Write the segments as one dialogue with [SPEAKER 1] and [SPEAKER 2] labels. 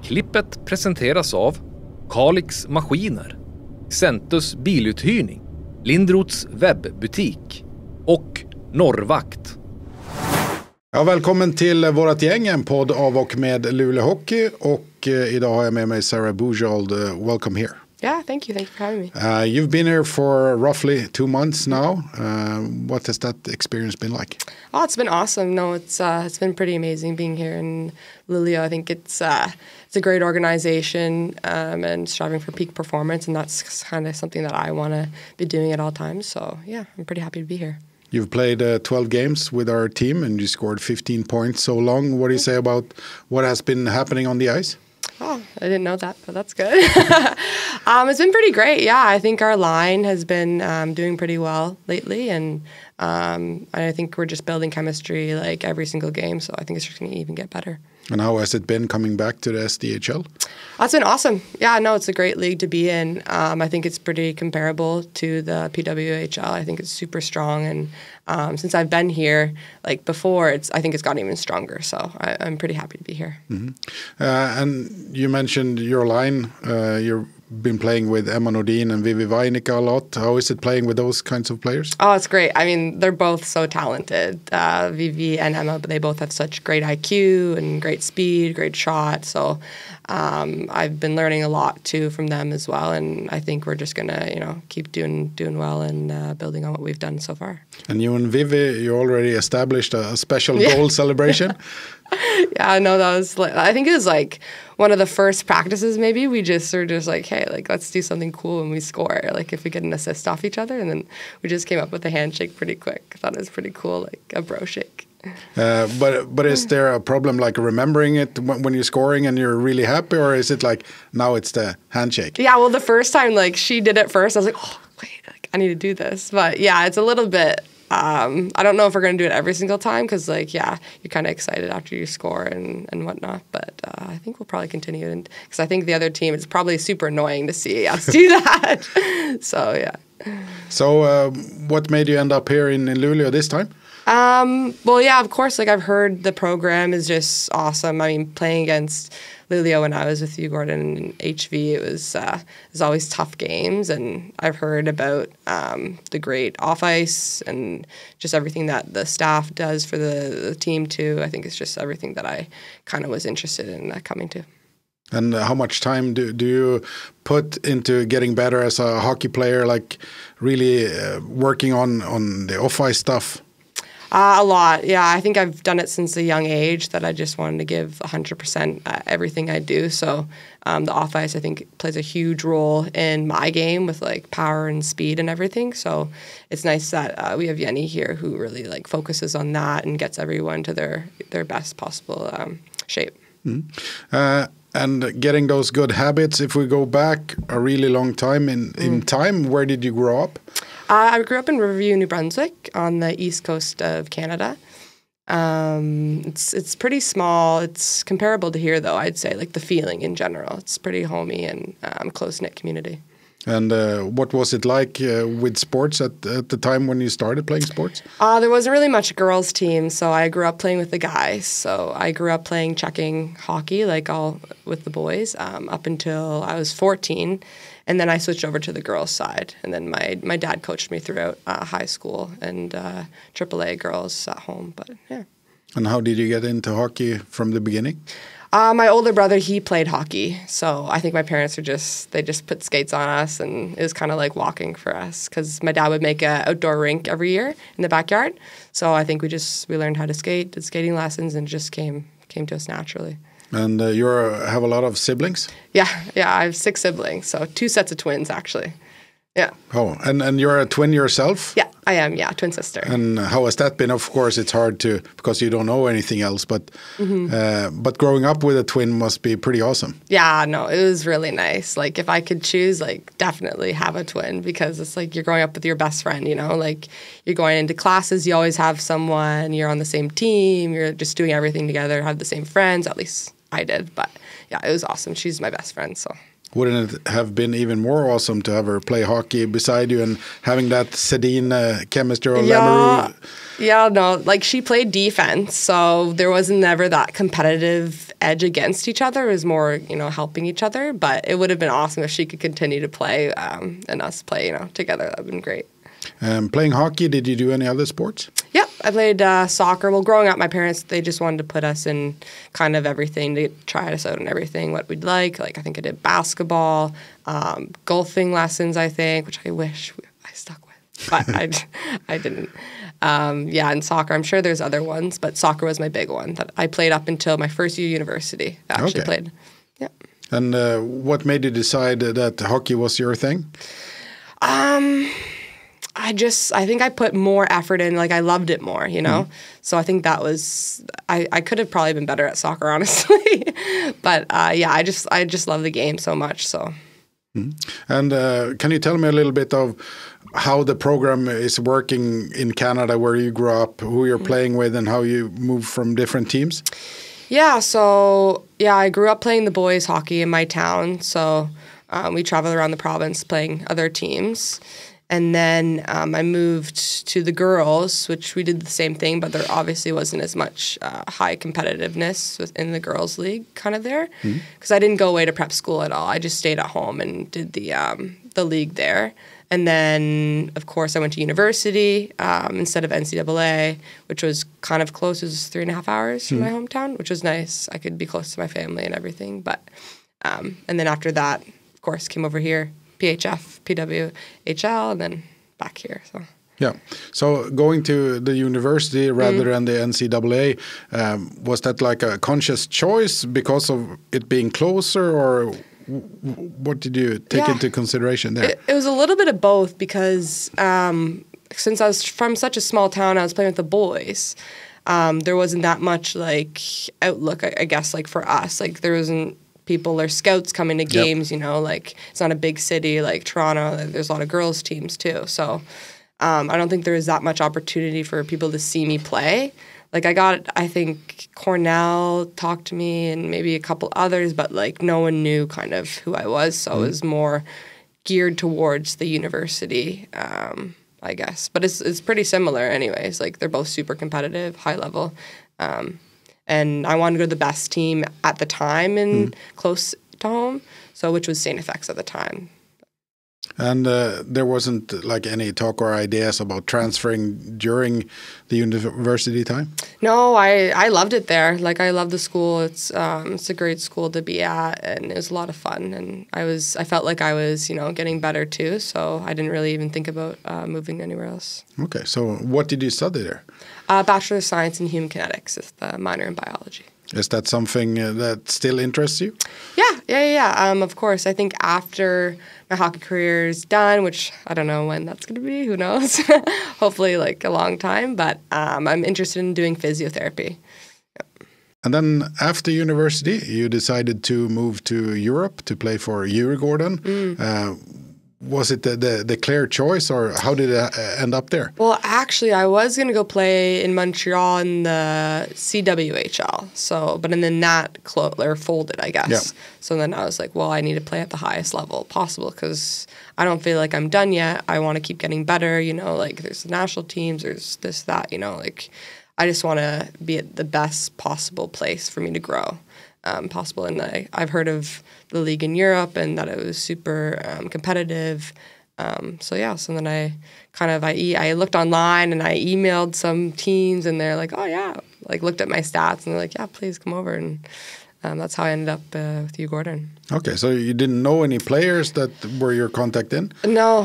[SPEAKER 1] Klippet presenteras av Kalix Maskiner, Centus biluthyrning, Lindroths webbutik och Norrvakt.
[SPEAKER 2] Ja, välkommen till Vårat Gäng, en podd av och med Luleå Hockey. Och idag har jag med mig Sarah Bujold. Welcome here.
[SPEAKER 3] Yeah, thank you. Thank you for having me.
[SPEAKER 2] You've been here for roughly 2 months now. What has that experience been like?
[SPEAKER 3] Oh, it's been awesome. No, it's been pretty amazing being here in Luleå. I think it's a great organization and striving for peak performance, and that's kind of something that I want to be doing at all times. So yeah, I'm pretty happy to be here.
[SPEAKER 2] You've played 12 games with our team and you scored 15 points so long. What do you say about what has been happening on the ice?
[SPEAKER 3] Oh, I didn't know that, but that's good. It's been pretty great. Yeah, I think our line has been doing pretty well lately, and I think we're just building chemistry like every single game, so I think it's just going to even get better.
[SPEAKER 2] And how has it been coming back to the SDHL?
[SPEAKER 3] That's been awesome. Yeah, no, it's a great league to be in. I think it's pretty comparable to the PWHL. I think it's super strong, and since I've been here, like before, I think it's gotten even stronger. So I'm pretty happy to be here.
[SPEAKER 2] Mm-hmm. And you mentioned your line. You've been playing with Emma Nordin and Vivi Vainikka a lot. How is it playing with those kinds of players?
[SPEAKER 3] Oh, it's great. I mean, they're both so talented, Vivi and Emma, but they both have such great IQ and great speed, great shot. So I've been learning a lot too from them as well, and I think we're just gonna, keep doing well and building on what we've done so far.
[SPEAKER 2] And you and Vivi, you already established a special goal celebration.
[SPEAKER 3] Yeah, no, I think it was like one of the first practices. Maybe we just were just like, hey, like let's do something cool when we score. Like if we get an assist off each other, and then we just came up with a handshake pretty quick. I thought it was pretty cool, like a bro shake.
[SPEAKER 2] But is there a problem like remembering it when you're scoring and you're really happy, or is it like now it's the handshake?
[SPEAKER 3] Yeah, well, the first time like she did it first, I was like, oh wait, like I need to do this. But yeah, it's a little bit. I don't know if we're going to do it every single time because, like, yeah, you're kind of excited after you score and whatnot. But I think we'll probably continue because I think the other team, it's probably super annoying to see us do that. So, yeah.
[SPEAKER 2] So what made you end up here in Luleå this time?
[SPEAKER 3] Well, yeah, of course, like I've heard the program is just awesome. I mean, playing against Luleå when I was with you, Gordon, and HV, it was always tough games, and I've heard about the great off-ice and just everything that the staff does for the team too. I think it's just everything that I kind of was interested in coming to.
[SPEAKER 2] And how much time do you put into getting better as a hockey player, like really working on the off-ice stuff?
[SPEAKER 3] A lot, yeah. I think I've done it since a young age that I just wanted to give 100% everything I do. So the off-ice, I think, plays a huge role in my game with, like, power and speed and everything. So it's nice that we have Jenny here who really, like, focuses on that and gets everyone to their best possible shape.
[SPEAKER 2] Mm-hmm. And getting those good habits, if we go back a really long time in time, where did you grow up?
[SPEAKER 3] I grew up in Riverview, New Brunswick, on the east coast of Canada. It's pretty small. It's comparable to here, though, I'd say, like the feeling in general. It's pretty homey and close-knit community. And
[SPEAKER 2] what was it like with sports at the time when you started playing sports?
[SPEAKER 3] There wasn't really much girls' team, so I grew up playing with the guys. So I grew up playing checking hockey, like all with the boys, up until I was 14. And then I switched over to the girls' side. And then my dad coached me throughout high school and AAA girls at home. But yeah.
[SPEAKER 2] And how did you get into hockey from the beginning?
[SPEAKER 3] My older brother, he played hockey. So I think my parents they just put skates on us, and it was kind of like walking for us because my dad would make an outdoor rink every year in the backyard. So I think we learned how to skate, did skating lessons, and it just came to us naturally.
[SPEAKER 2] And you have a lot of siblings?
[SPEAKER 3] Yeah, I have 6 siblings, so 2 sets of twins, actually. Yeah.
[SPEAKER 2] Oh, and you're a twin yourself?
[SPEAKER 3] Yeah, I am, twin sister.
[SPEAKER 2] And how has that been? Of course, it's hard because you don't know anything else, but growing up with a twin must be pretty awesome.
[SPEAKER 3] Yeah, no, it was really nice. Like, if I could choose, like, definitely have a twin because it's like you're growing up with your best friend, Like, you're going into classes, you always have someone, you're on the same team, you're just doing everything together, have the same friends, at least I did. But, yeah, it was awesome. She's my best friend, so...
[SPEAKER 2] Wouldn't it have been even more awesome to have her play hockey beside you and having that Sedin chemistry or Lamoureux?
[SPEAKER 3] Yeah, no, like she played defense, so there was never that competitive edge against each other. It was more, helping each other. But it would have been awesome if she could continue to play and us play, together. That would have been great.
[SPEAKER 2] Playing hockey, did you do any other sports?
[SPEAKER 3] Yeah, I played soccer. Well, growing up, my parents, they just wanted to put us in kind of everything, to try us out in everything, what we'd like. Like, I think I did basketball, golfing lessons, I think, which I wish I stuck with. But I didn't. And soccer, I'm sure there's other ones, but soccer was my big one that I played up until my first year university. I actually played. Yeah. And
[SPEAKER 2] what made you decide that hockey was your thing?
[SPEAKER 3] I think I put more effort in, like I loved it more, So I think that was, I could have probably been better at soccer, honestly. But I just love the game so much, so.
[SPEAKER 2] And can you tell me a little bit of how the program is working in Canada, where you grew up, who you're playing with, and how you move from different teams?
[SPEAKER 3] Yeah, I grew up playing the boys hockey in my town, so we traveled around the province playing other teams. And then I moved to the girls, which we did the same thing, but there obviously wasn't as much high competitiveness within the girls' league kind of there. Because I didn't go away to prep school at all. I just stayed at home and did the league there. And then, of course, I went to university instead of NCAA, which was kind of close. It was 3.5 hours from my hometown, which was nice. I could be close to my family and everything. But and then after that, of course, came over here. PHF, PWHL, and then back here.
[SPEAKER 2] So going to the university rather than the NCAA, was that like a conscious choice because of it being closer, or what did you take into consideration there?
[SPEAKER 3] It was a little bit of both because since I was from such a small town, I was playing with the boys. There wasn't that much like outlook, I guess, like for us. Like there wasn't people or scouts coming to games, like it's not a big city like Toronto. There's a lot of girls teams too. So I don't think there was that much opportunity for people to see me play. Like I think Cornell talked to me and maybe a couple others, but like no one knew kind of who I was. So it was more geared towards the university, I guess. But it's pretty similar anyways. Like they're both super competitive, high level. And I wanted to go to the best team at the time and close to home, which was St. FX at the time.
[SPEAKER 2] And there wasn't like any talk or ideas about transferring during the university time? No,
[SPEAKER 3] I loved it there. Like I love the school. It's a great school to be at, and it was a lot of fun. And I felt like I was getting better too. So I didn't really even think about moving anywhere else.
[SPEAKER 2] Okay, so what did you study there?
[SPEAKER 3] Bachelor of Science in Human Kinetics is the minor in biology.
[SPEAKER 2] Is that something that still interests you?
[SPEAKER 3] Yeah. Of course. I think after my hockey career is done, which I don't know when that's going to be, who knows? Hopefully like a long time, but I'm interested in doing physiotherapy. Yep.
[SPEAKER 2] And then after university, you decided to move to Europe to play for Djurgården. Was it the clear choice, or how did it end up there?
[SPEAKER 3] Well, actually, I was going to go play in Montreal in the CWHL. But then that folded, I guess. Yeah. So then I was like, well, I need to play at the highest level possible because I don't feel like I'm done yet. I want to keep getting better. Like there's the national teams, there's this, that. Like I just want to be at the best possible place for me to grow. Possible, and I've heard of the league in Europe and that it was super competitive. So then I looked online and I emailed some teams and they're like, oh yeah, like looked at my stats and they're like, yeah, please come over, and that's how I ended up with Djurgården.
[SPEAKER 2] Okay, so you didn't know any players that were your contact in?
[SPEAKER 3] No.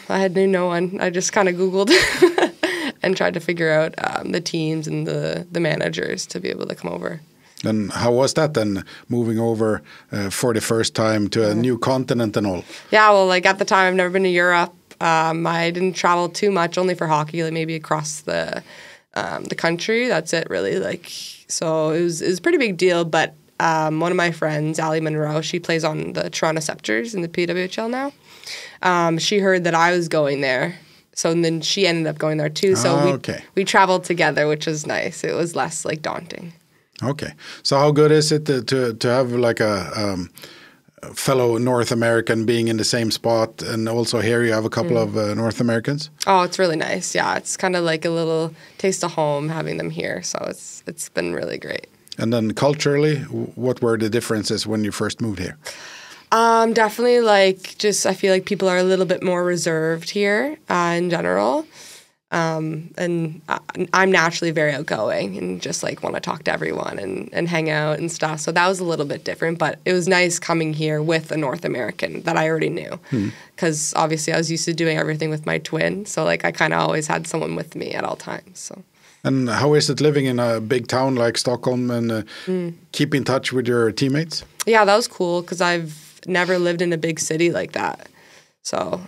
[SPEAKER 3] I knew no one. I just kind of Googled and tried to figure out the teams and the managers to be able to come over.
[SPEAKER 2] And how was that then, moving over for the first time to a new continent and all? Yeah,
[SPEAKER 3] well, like at the time, I've never been to Europe. I didn't travel too much, only for hockey, like maybe across the country. That's it, really. Like, so it was a pretty big deal. But one of my friends, Allie Monroe, she plays on the Toronto Scepters in the PWHL now. She heard that I was going there. So then she ended up going there too. So we traveled together, which was nice. It was less like daunting.
[SPEAKER 2] Okay, so how good is it to have like a fellow North American being in the same spot, and also here you have a couple of North Americans?
[SPEAKER 3] Oh, it's really nice. Yeah, it's kind of like a little taste of home having them here. So it's been really great.
[SPEAKER 2] And then culturally, what were the differences when you first moved here?
[SPEAKER 3] Definitely I feel like people are a little bit more reserved here in general. And I'm naturally very outgoing and just want to talk to everyone and hang out and stuff. So that was a little bit different, but it was nice coming here with a North American that I already knew. Because obviously I was used to doing everything with my twin. So I kind of always had someone with me at all times. So.
[SPEAKER 2] And how is it living in a big town like Stockholm and keep in touch with your teammates? Yeah,
[SPEAKER 3] that was cool because I've never lived in a big city like that. So,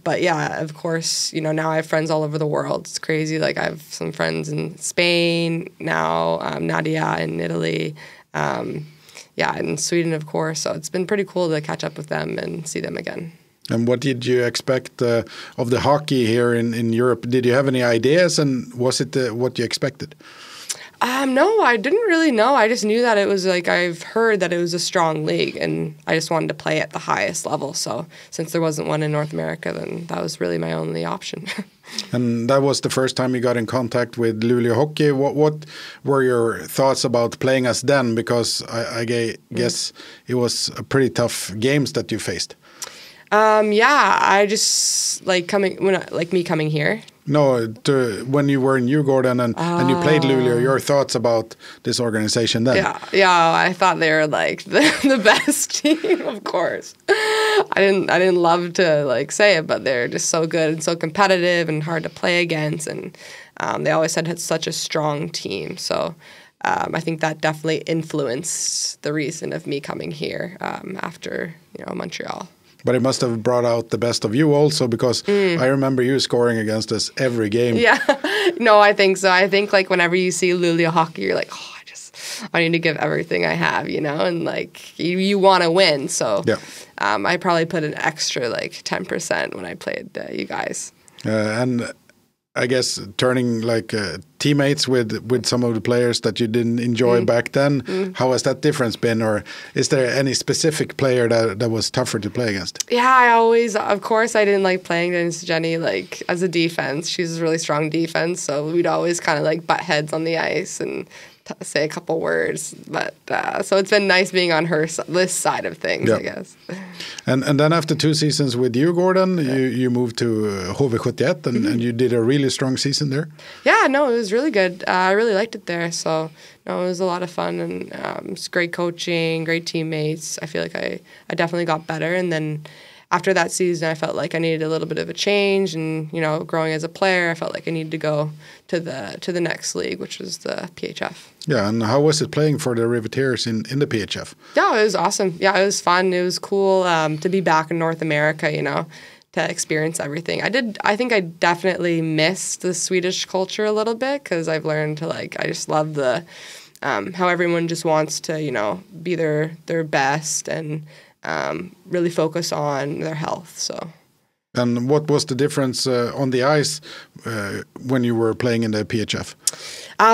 [SPEAKER 3] but yeah, of course, now I have friends all over the world. It's crazy. I have some friends in Spain now, Nadia in Italy, in Sweden, of course. So it's been pretty cool to catch up with them and see them again.
[SPEAKER 2] And what did you expect of the hockey here in Europe? Did you have any ideas, and was it what you expected?
[SPEAKER 3] No, I didn't really know. I just knew that it was I've heard that it was a strong league, and I just wanted to play at the highest level. So since there wasn't one in North America, then that was really my only option.
[SPEAKER 2] And that was the first time you got in contact with Luleå hockey. What were your thoughts about playing us then? Because I guess it was a pretty tough games that you faced.
[SPEAKER 3] I just me coming here.
[SPEAKER 2] No, when you were in Djurgården and you played Luleå, your thoughts about this organization then?
[SPEAKER 3] Yeah, I thought they were the best team, of course. I didn't love to say it, but they're just so good and so competitive and hard to play against, and they always had such a strong team. So I think that definitely influenced the reason of me coming here after Montreal.
[SPEAKER 2] But it must have brought out the best of you also, because I remember you scoring against us every game.
[SPEAKER 3] Yeah, no, I think so. I think whenever you see Luleå hockey, you're I need to give everything I have, and you want to win. So yeah. I probably put an extra 10% when I played you guys.
[SPEAKER 2] And I guess turning teammates with some of the players that you didn't enjoy back then, how has that difference been? Or is there any specific player that was tougher to play against?
[SPEAKER 3] Yeah, of course, I didn't like playing against Jenny as a defense. She's a really strong defense, so we'd always kind of butt heads on the ice and say a couple words. But so it's been nice being on this side of things, I guess.
[SPEAKER 2] And then after 2 seasons with Djurgården, you moved to HV71 and you did a really strong season there. Yeah,
[SPEAKER 3] no, it was really good. I really liked it there. So no, it was a lot of fun, and it's great coaching, great teammates. I feel I definitely got better, and then after that season, I felt I needed a little bit of a change, and growing as a player, I felt I needed to go to the next league, which was the PHF.
[SPEAKER 2] Yeah, and how was it playing for the Riveteers in the PHF?
[SPEAKER 3] Yeah, it was awesome. Yeah, it was fun. It was cool to be back in North America, to experience everything. I think I definitely missed the Swedish culture a little bit, because I've learned to I just love the how everyone just wants to be their best and really focus on their health. So.
[SPEAKER 2] And what was the difference on the ice when you were playing in the PHF?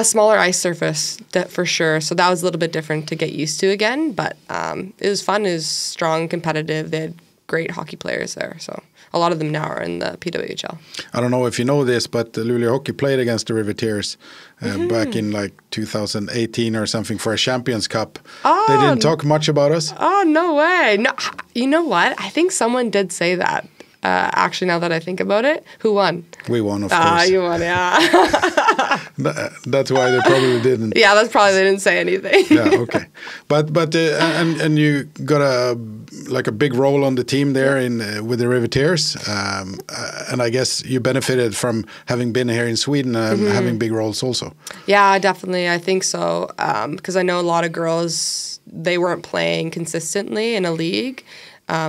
[SPEAKER 3] Smaller ice surface, for sure. So that was a little bit different to get used to again. But it was fun. It was strong, competitive. They had great hockey players there. So a lot of them now are in the PWHL.
[SPEAKER 2] I don't know if you know this, but Luleå hockey played against the Riveteers back in 2018 or something for a Champions Cup. Oh, they didn't talk much about us.
[SPEAKER 3] Oh, no way. No, you know what? I think someone did say that. Actually, now that I think about it, who won?
[SPEAKER 2] We won, of course.
[SPEAKER 3] You won, yeah.
[SPEAKER 2] That's why they probably didn't.
[SPEAKER 3] Yeah, that's probably they didn't say anything.
[SPEAKER 2] Yeah, okay. But and you got a big role on the team there with the Riveteers, and I guess you benefited from having been here in Sweden and having big roles also.
[SPEAKER 3] Yeah, definitely. I think so, because I know a lot of girls, they weren't playing consistently in a league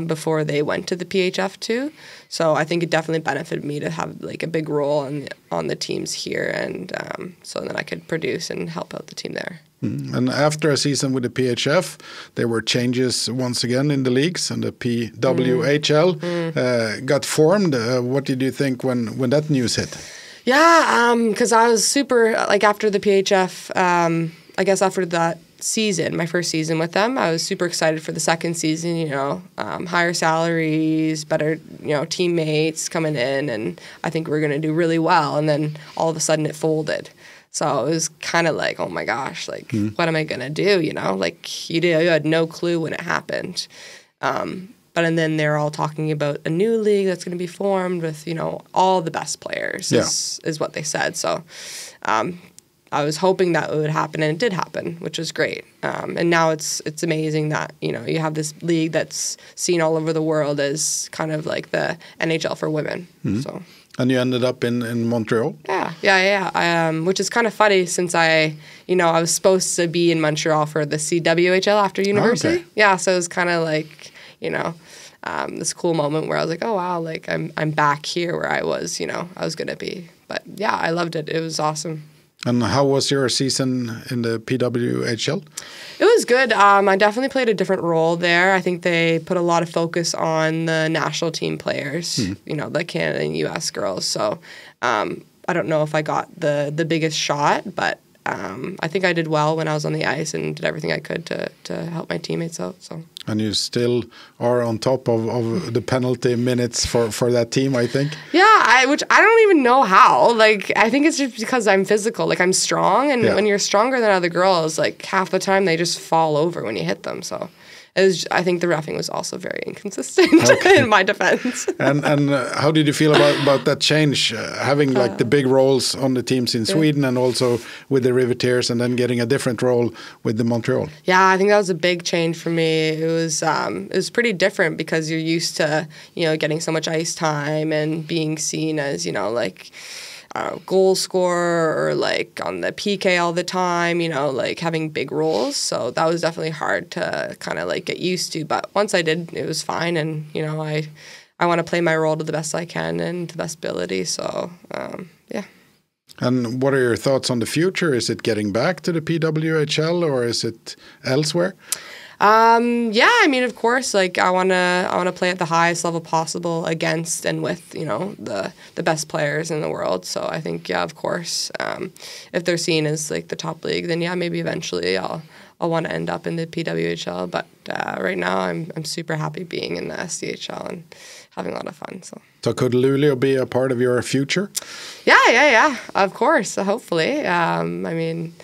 [SPEAKER 3] before they went to the PHF too. So I think it definitely benefited me to have a big role on the teams here, and so then I could produce and help out the team there.
[SPEAKER 2] And after a season with the PHF, there were changes once again in the leagues, and the PWHL got formed. What did you think when that news hit?
[SPEAKER 3] Yeah, because I was super, after the PHF, I guess after that season, my first season with them. I was super excited for the second season, you know, higher salaries, better, you know, teammates coming in, and I think we're going to do really well. And then all of a sudden it folded. So it was kind of like, oh my gosh, like, what am I going to do, you know? Like, you had no clue when it happened. And then they're all talking about a new league that's going to be formed with, you know, all the best players is what they said. So I was hoping that it would happen, and it did happen, which was great. And now it's amazing that, you know, you have this league that's seen all over the world as kind of like the NHL for women. So.
[SPEAKER 2] And you ended up in Montreal?
[SPEAKER 3] Yeah. Which is kind of funny since I was supposed to be in Montreal for the CWHL after university. Okay. Yeah, so it was kind of like, you know, this cool moment where I was like, oh, wow, like I'm back here where I was going to be. But yeah, I loved it. It was awesome.
[SPEAKER 2] And how was your season in the PWHL?
[SPEAKER 3] It was good. I definitely played a different role there. I think they put a lot of focus on the national team players, you know, the Canada and U.S. girls. So I don't know if I got the biggest shot, but I think I did well when I was on the ice and did everything I could to help my teammates out. So. And
[SPEAKER 2] you still are on top of the penalty minutes for that team, I think.
[SPEAKER 3] Yeah, which I don't even know how. Like, I think it's just because I'm physical. Like, I'm strong, and when you're stronger than other girls, like, half the time they just fall over when you hit them. So I think the reffing was also very inconsistent in my defense.
[SPEAKER 2] And how did you feel about that change, having like the big roles on the teams in Sweden and also with the Riveteers, and then getting a different role with the Montreal?
[SPEAKER 3] Yeah, I think that was a big change for me. It was pretty different because you're used to, you know, getting so much ice time and being seen as, you know, like goal scorer or like on the PK all the time, you know, like having big roles. So that was definitely hard to kind of like get used to. But once I did, it was fine. And, you know, I want to play my role to the best I can and to the best ability. So, yeah.
[SPEAKER 2] And what are your thoughts on the future? Is it getting back to the PWHL or is it elsewhere?
[SPEAKER 3] Yeah, I mean, of course, like I wanna play at the highest level possible against and with, you know, the best players in the world. So I think, yeah, of course, if they're seen as like the top league, then yeah, maybe eventually I'll want to end up in the PWHL. But right now, I'm super happy being in the SDHL and having a lot of fun. So
[SPEAKER 2] could Luleå be a part of your future?
[SPEAKER 3] Yeah, of course, hopefully. I mean,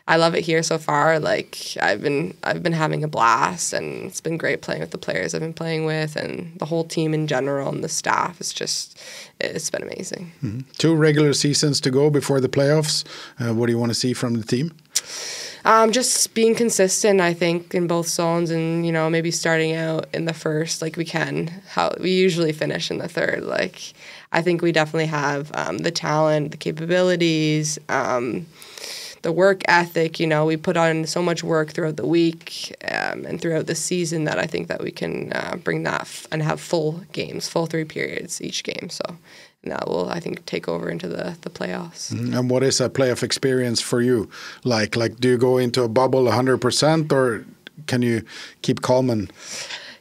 [SPEAKER 3] I love it here so far. Like I've been having a blast, and it's been great playing with the players I've been playing with, and the whole team in general, and the staff. It's been amazing.
[SPEAKER 2] 2 regular seasons to go before the playoffs. What do you want to see from the team?
[SPEAKER 3] Just being consistent, I think, in both zones, and, you know, maybe starting out in the first like we can. How we usually finish in the third. Like I think we definitely have the talent, the capabilities. The work ethic, you know, we put on so much work throughout the week and throughout the season that I think that we can bring that and have full games, full 3 periods each game. So and that will, I think, take over into the playoffs.
[SPEAKER 2] And what is a playoff experience for you? Like do you go into a bubble 100% or can you keep calm and...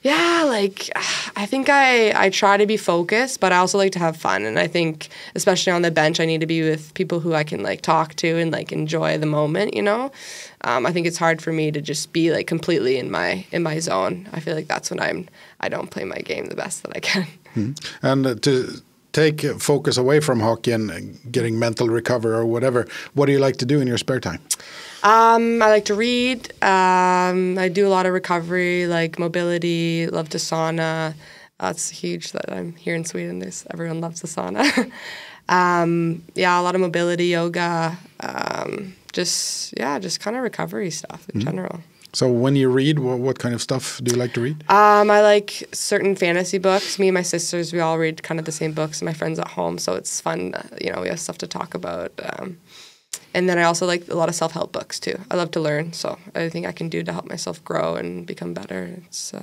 [SPEAKER 3] Yeah, like I think I try to be focused, but I also like to have fun. And I think especially on the bench, I need to be with people who I can like talk to and like enjoy the moment, you know. I think it's hard for me to just be like completely in my zone. I feel like that's when I don't play my game the best that I can.
[SPEAKER 2] And to take focus away from hockey and getting mental recovery or whatever, what do you like to do in your spare time?
[SPEAKER 3] I like to read. I do a lot of recovery, like mobility, love to sauna. That's huge that I'm here in Sweden. Everyone loves the sauna. Yeah, a lot of mobility, yoga, just kind of recovery stuff in general.
[SPEAKER 2] So when you read, what kind of stuff do you like to read?
[SPEAKER 3] I like certain fantasy books. Me and my sisters, we all read kind of the same books, and my friends at home, so it's fun. You know, we have stuff to talk about. And then I also like a lot of self-help books too. I love to learn, so anything I can do to help myself grow and become better, it's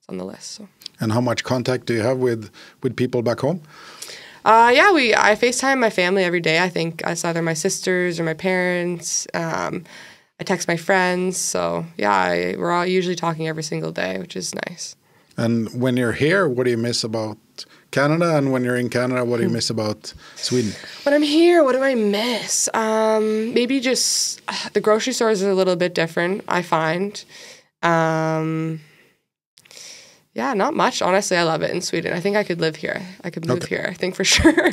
[SPEAKER 3] on the list. So. And
[SPEAKER 2] how much contact do you have with people back home?
[SPEAKER 3] Yeah, I FaceTime my family every day. I think it's either my sisters or my parents. I text my friends, so yeah, we're all usually talking every single day, which is nice.
[SPEAKER 2] And when you're here, what do you miss about Canada? And when you're in Canada, what do you miss about Sweden?
[SPEAKER 3] When I'm here, what do I miss? Maybe just the grocery stores are a little bit different, I find. Yeah, not much. Honestly, I love it in Sweden. I think I could live here. I could move here, I think for sure.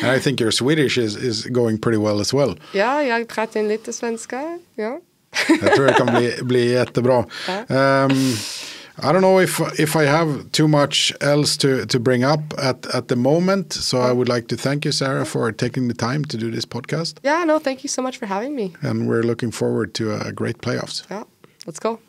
[SPEAKER 2] And I think your Swedish is going pretty well as well.
[SPEAKER 3] Ja, jag pratar lite svenska. Ja.
[SPEAKER 2] Jag tror det kan bli jättebra. I don't know if I have too much else to bring up at the moment. So I would like to thank you, Sarah, for taking the time to do this podcast.
[SPEAKER 3] Yeah, no, thank you so much for having me.
[SPEAKER 2] And we're looking forward to a great playoffs.
[SPEAKER 3] Yeah, let's go.